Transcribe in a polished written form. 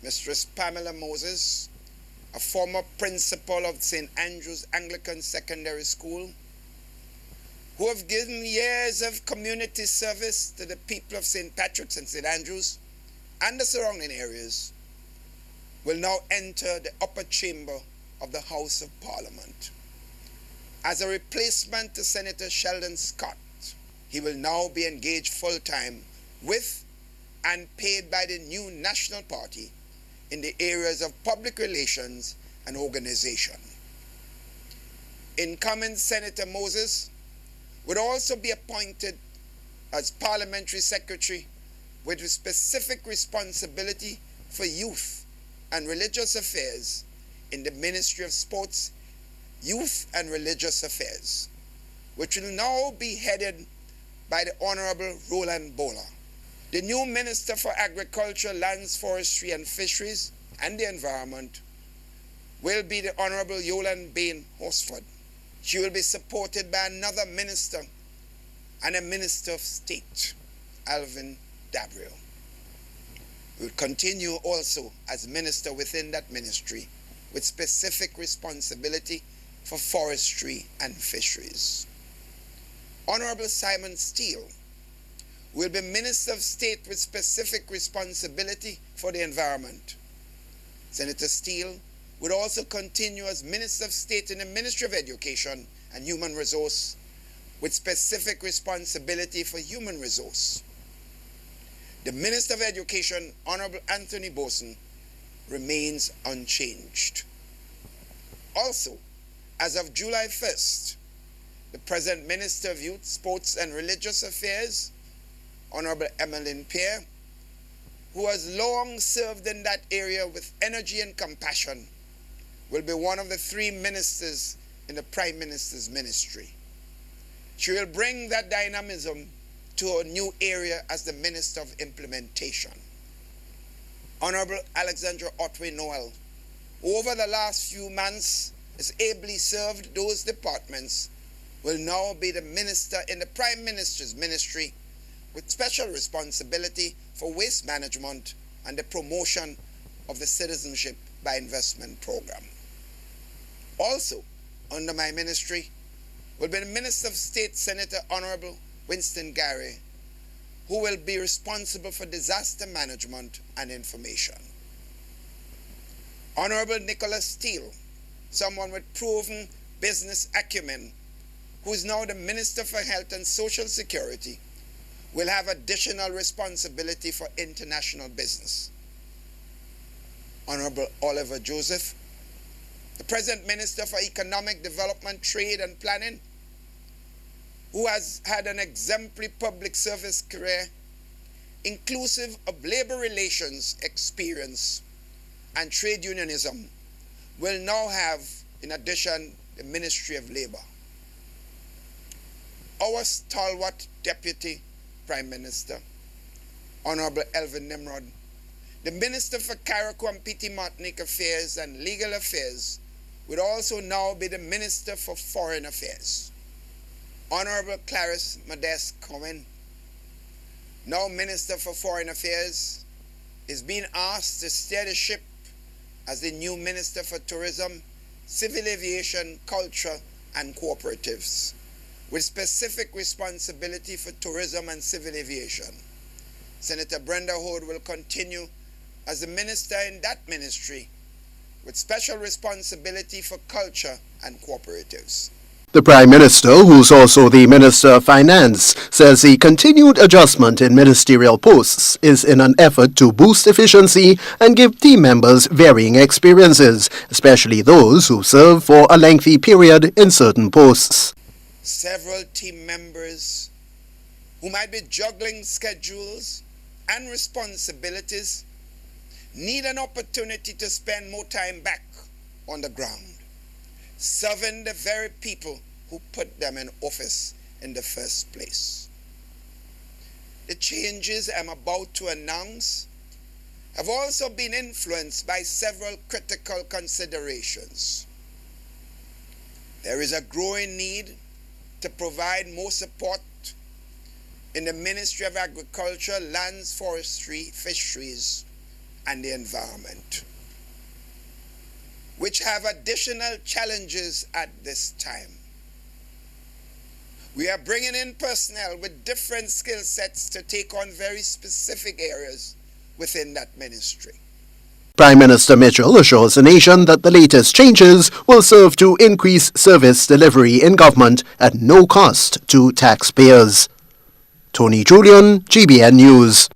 Mistress Pamela Moses, a former principal of St. Andrew's Anglican Secondary School, who have given years of community service to the people of St. Patrick's and St. Andrew's and the surrounding areas, will now enter the upper chamber of the House of Parliament. As a replacement to Senator Sheldon Scott, he will now be engaged full-time with and paid by the new National Party in the areas of public relations and organization. Incoming Senator Moses would also be appointed as Parliamentary Secretary with specific responsibility for youth and religious affairs in the Ministry of Sports, Youth and Religious Affairs, which will now be headed by the Honorable Roland Bowler. The new Minister for Agriculture, Lands, Forestry and Fisheries and the Environment will be the Honorable Yolande Bain Horsford. She will be supported by another minister and a Minister of State, Alvin Dabril. He will continue also as minister within that ministry with specific responsibility for forestry and fisheries. Honorable Simon Steele will be Minister of State with specific responsibility for the environment. Senator Steele would also continue as Minister of State in the Ministry of Education and Human Resource with specific responsibility for human resource. The Minister of Education, Honorable Anthony Boson, remains unchanged. Also, as of July 1st, the present Minister of Youth, Sports and Religious Affairs, Honorable Emmeline Pierre, who has long served in that area with energy and compassion, will be one of the three ministers in the Prime Minister's ministry. She will bring that dynamism to a new area as the Minister of Implementation. Honorable Alexandra Otway Noel, who over the last few months has ably served those departments, will now be the Minister in the Prime Minister's ministry with special responsibility for waste management and the promotion of the Citizenship by Investment program. Also, under my ministry, will be the Minister of State, Senator Honorable Winston Gary, who will be responsible for disaster management and information. Honorable Nicholas Steele, someone with proven business acumen, who is now the Minister for Health and Social Security, will have additional responsibility for international business. Honorable Oliver Joseph, the present Minister for Economic Development, Trade and Planning, who has had an exemplary public service career, inclusive of labor relations experience and trade unionism, will now have, in addition, the Ministry of Labor. Our stalwart Deputy Prime Minister, Honorable Elvin Nimrod, the Minister for Carriacou and Petite Martinique Affairs and Legal Affairs, would also now be the Minister for Foreign Affairs. Honorable Clarice Modeste Cohen, now Minister for Foreign Affairs, is being asked to steer the ship as the new Minister for Tourism, Civil Aviation, Culture and Cooperatives, with specific responsibility for tourism and civil aviation. Senator Brenda Hood will continue as the Minister in that ministry with special responsibility for culture and cooperatives. The Prime Minister, who's also the Minister of Finance, says the continued adjustment in ministerial posts is in an effort to boost efficiency and give team members varying experiences, especially those who serve for a lengthy period in certain posts. Several team members who might be juggling schedules and responsibilities need an opportunity to spend more time back on the ground, serving the very people who put them in office in the first place. The changes I'm about to announce have also been influenced by several critical considerations. There is a growing need to provide more support in the Ministry of Agriculture, Lands, Forestry, Fisheries, and the environment, which have additional challenges at this time. We are bringing in personnel with different skill sets to take on very specific areas within that ministry. Prime Minister Mitchell assures the nation that the latest changes will serve to increase service delivery in government at no cost to taxpayers. Tony Julian, GBN News.